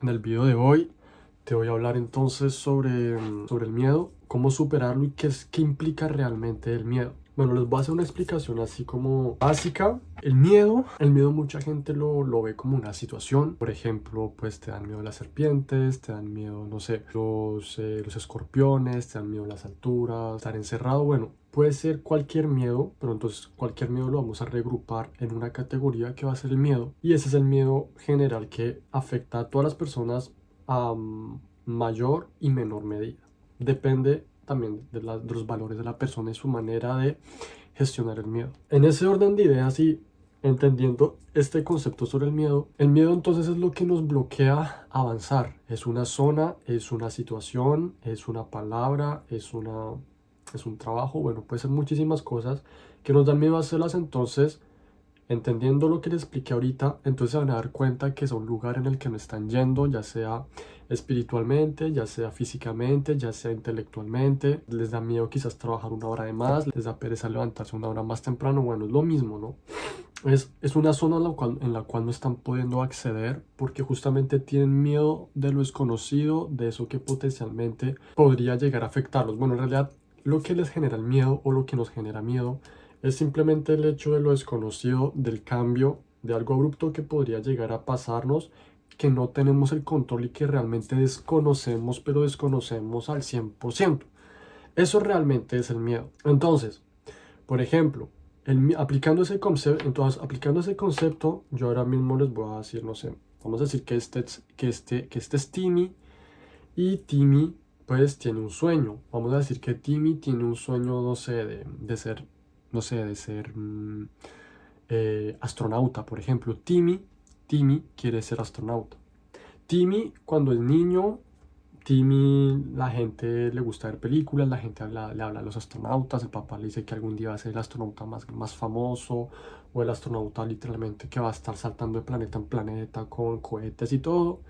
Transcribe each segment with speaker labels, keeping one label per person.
Speaker 1: En el video de hoy te voy a hablar entonces sobre el miedo, cómo superarlo y qué implica realmente el miedo. Bueno, les voy a hacer una explicación así como básica. El miedo mucha gente lo ve como una situación. Por ejemplo, pues te dan miedo las serpientes, te dan miedo, no sé, los escorpiones, te dan miedo las alturas, estar encerrado. Bueno, puede ser cualquier miedo, pero entonces cualquier miedo lo vamos a regrupar en una categoría que va a ser el miedo. Y ese es el miedo general que afecta a todas las personas a mayor y menor medida. Depende también de los valores de la persona y su manera de gestionar el miedo. En ese orden de ideas y entendiendo este concepto sobre el miedo entonces es lo que nos bloquea avanzar. Es una zona, es una situación, es una palabra, es un trabajo, bueno, puede ser muchísimas cosas que nos dan miedo a hacerlas. Entonces, entendiendo lo que les expliqué ahorita, entonces se van a dar cuenta que es un lugar en el que no están yendo, ya sea espiritualmente, ya sea físicamente, ya sea intelectualmente. Les da miedo quizás trabajar una hora de más, les da pereza levantarse una hora más temprano. Bueno, es lo mismo, ¿no? Es una zona en la cual no están pudiendo acceder porque justamente tienen miedo de lo desconocido, de eso que potencialmente podría llegar a afectarlos. Bueno, en realidad lo que les genera el miedo o lo que nos genera miedo es simplemente el hecho de lo desconocido, del cambio, de algo abrupto que podría llegar a pasarnos, que no tenemos el control y que realmente desconocemos, pero desconocemos al 100%. Eso realmente es el miedo. Entonces, por ejemplo, aplicando ese concepto, yo ahora mismo les voy a decir, no sé, vamos a decir que este es Timmy y Timmy pues tiene un sueño. Vamos a decir que Timmy tiene un sueño, no sé, de ser, no sé, de ser astronauta, por ejemplo. Timmy quiere ser astronauta. Timmy, cuando es niño, Timmy, la gente le gusta ver películas, la gente le habla a los astronautas, el papá le dice que algún día va a ser el astronauta más famoso, o el astronauta literalmente que va a estar saltando de planeta en planeta con cohetes y todo.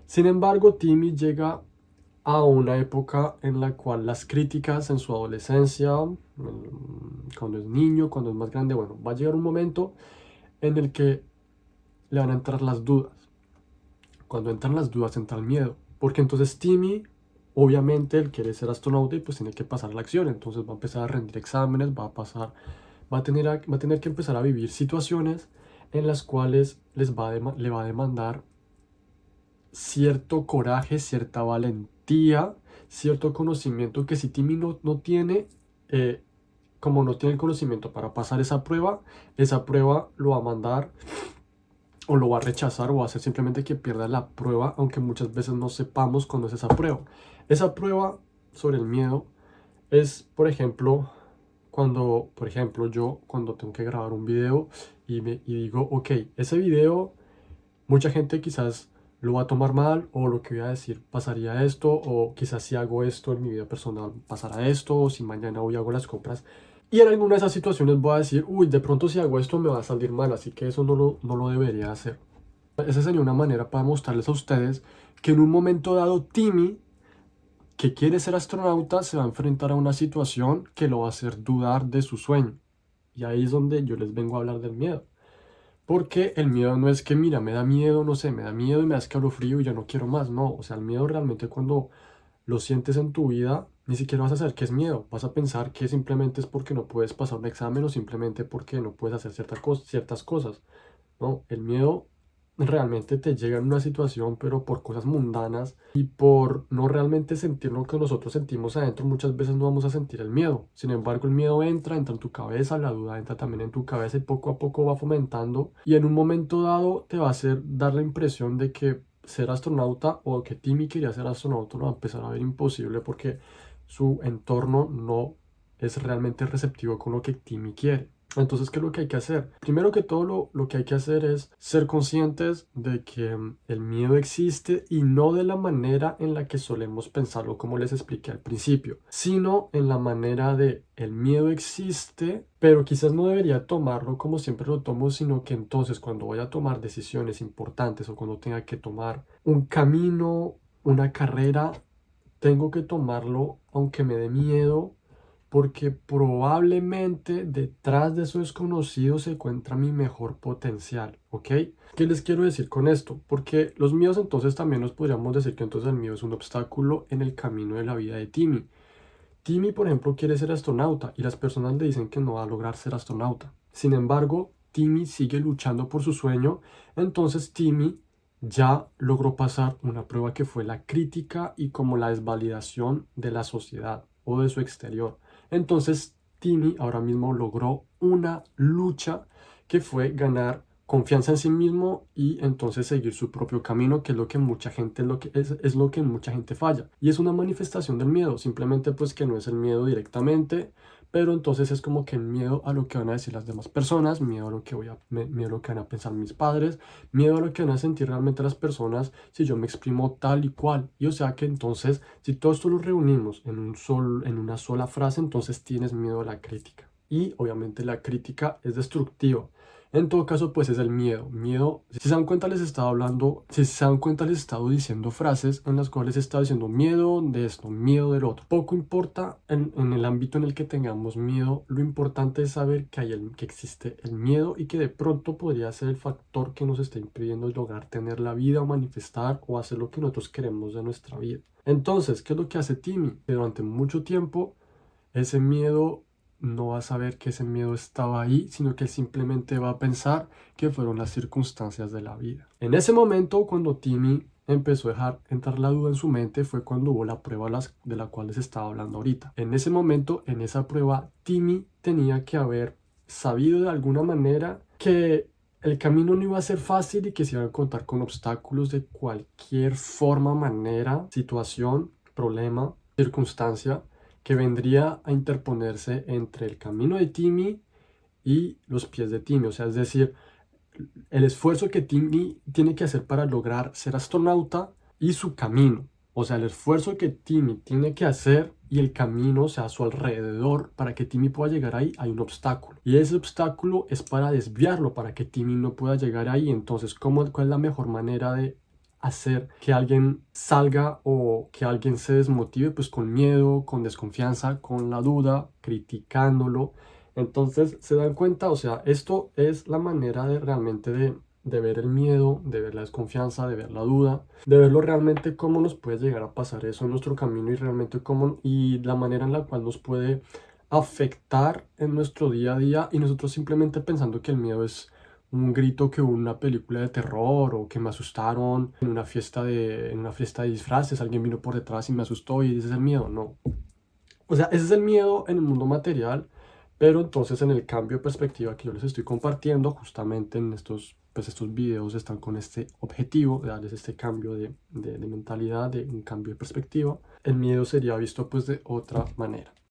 Speaker 1: Sin embargo, Timmy llega a una época en la cual las críticas en su adolescencia, cuando es niño, cuando es más grande, bueno, va a llegar un momento en el que le van a entrar las dudas. Cuando entran las dudas, entra el miedo. Porque entonces Timmy, obviamente, él quiere ser astronauta y pues tiene que pasar la acción. Entonces va a empezar a rendir exámenes, va a tener que empezar a vivir situaciones en las cuales le va a demandar cierto coraje, cierta valentía, cierto conocimiento que si Timmy no tiene, como no tiene el conocimiento para pasar esa prueba lo va a mandar o lo va a rechazar o va a hacer simplemente que pierda la prueba, aunque muchas veces no sepamos cuándo es esa prueba. Esa prueba sobre el miedo es, por ejemplo, yo cuando tengo que grabar un video y digo, ok, ese video, mucha gente quizás lo va a tomar mal o lo que voy a decir pasaría esto o quizás si hago esto en mi vida personal pasará esto o si mañana voy a hago las compras y en alguna de esas situaciones voy a decir, uy, de pronto si hago esto me va a salir mal, así que eso no lo debería hacer. Esa sería una manera para mostrarles a ustedes que en un momento dado Timmy, que quiere ser astronauta, se va a enfrentar a una situación que lo va a hacer dudar de su sueño. Y ahí es donde yo les vengo a hablar del miedo. Porque el miedo no es que, mira, me da miedo, no sé, me da miedo y me da escalofrío y ya no quiero más. No, o sea, el miedo realmente cuando lo sientes en tu vida, ni siquiera vas a saber qué es miedo. Vas a pensar que simplemente es porque no puedes pasar un examen o simplemente porque no puedes hacer ciertas cosas. No, el miedo realmente te llega en una situación, pero por cosas mundanas y por no realmente sentir lo que nosotros sentimos adentro, muchas veces no vamos a sentir el miedo. Sin embargo, el miedo entra en tu cabeza, la duda entra también en tu cabeza y poco a poco va fomentando y en un momento dado te va a hacer dar la impresión de que ser astronauta o que Timmy quería ser astronauta lo va a empezar a ver imposible porque su entorno no es realmente receptivo con lo que Timmy quiere. Entonces, ¿qué es lo que hay que hacer? Primero que todo, lo que hay que hacer es ser conscientes de que el miedo existe y no de la manera en la que solemos pensarlo, como les expliqué al principio, sino en la manera de el miedo existe, pero quizás no debería tomarlo como siempre lo tomo, sino que entonces cuando voy a tomar decisiones importantes o cuando tenga que tomar un camino, una carrera, tengo que tomarlo aunque me dé miedo porque probablemente detrás de eso desconocido se encuentra mi mejor potencial, ¿ok? ¿Qué les quiero decir con esto? Porque los miedos entonces también nos podríamos decir que entonces el miedo es un obstáculo en el camino de la vida de Timmy. Timmy, por ejemplo, quiere ser astronauta y las personas le dicen que no va a lograr ser astronauta. Sin embargo, Timmy sigue luchando por su sueño, entonces Timmy ya logró pasar una prueba que fue la crítica y como la desvalidación de la sociedad o de su exterior. Entonces, Timmy ahora mismo logró una lucha que fue ganar confianza en sí mismo y entonces seguir su propio camino, que es lo que mucha gente es lo que mucha gente falla. Y es una manifestación del miedo, simplemente pues que no es el miedo directamente, pero entonces es como que el miedo a lo que van a decir las demás personas, miedo a lo que miedo a lo que van a pensar mis padres, miedo a lo que van a sentir realmente las personas si yo me exprimo tal y cual. Y o sea que entonces, si todo esto lo reunimos en una sola frase, entonces tienes miedo a la crítica. Y obviamente la crítica es destructiva. En todo caso, pues es el miedo. Miedo, si se dan cuenta, les estaba hablando, si se dan cuenta, les estaba diciendo frases en las cuales estaba diciendo miedo de esto, miedo del otro. Poco importa en el ámbito en el que tengamos miedo, lo importante es saber que existe el miedo y que de pronto podría ser el factor que nos está impidiendo lograr tener la vida o manifestar o hacer lo que nosotros queremos de nuestra vida. Entonces, ¿qué es lo que hace Timmy? Que durante mucho tiempo ese miedo no va a saber que ese miedo estaba ahí, sino que él simplemente va a pensar que fueron las circunstancias de la vida. En ese momento, cuando Timmy empezó a dejar entrar la duda en su mente, fue cuando hubo la prueba de la cual les estaba hablando ahorita. En ese momento, en esa prueba, Timmy tenía que haber sabido de alguna manera que el camino no iba a ser fácil y que se iban a contar con obstáculos de cualquier forma, manera, situación, problema, circunstancia que vendría a interponerse entre el camino de Timmy y los pies de Timmy. O sea, es decir, el esfuerzo que Timmy tiene que hacer para lograr ser astronauta y su camino. O sea, el esfuerzo que Timmy tiene que hacer y el camino, o sea, a su alrededor, para que Timmy pueda llegar ahí, hay un obstáculo. Y ese obstáculo es para desviarlo, para que Timmy no pueda llegar ahí. Entonces, ¿cuál es la mejor manera de hacer que alguien salga o que alguien se desmotive? Pues con miedo, con desconfianza, con la duda, criticándolo. Entonces, ¿se dan cuenta? O sea, esto es la manera de realmente de ver el miedo, de ver la desconfianza, de ver la duda, de verlo realmente cómo nos puede llegar a pasar eso en nuestro camino y realmente cómo y la manera en la cual nos puede afectar en nuestro día a día y nosotros simplemente pensando que el miedo es un grito que hubo en una película de terror o que me asustaron en una fiesta de disfraces, alguien vino por detrás y me asustó y ese es el miedo. No. O sea, ese es el miedo en el mundo material, pero entonces en el cambio de perspectiva que yo les estoy compartiendo, justamente en estos videos están con este objetivo de darles este cambio de mentalidad, de un cambio de perspectiva. El miedo sería visto pues de otra manera.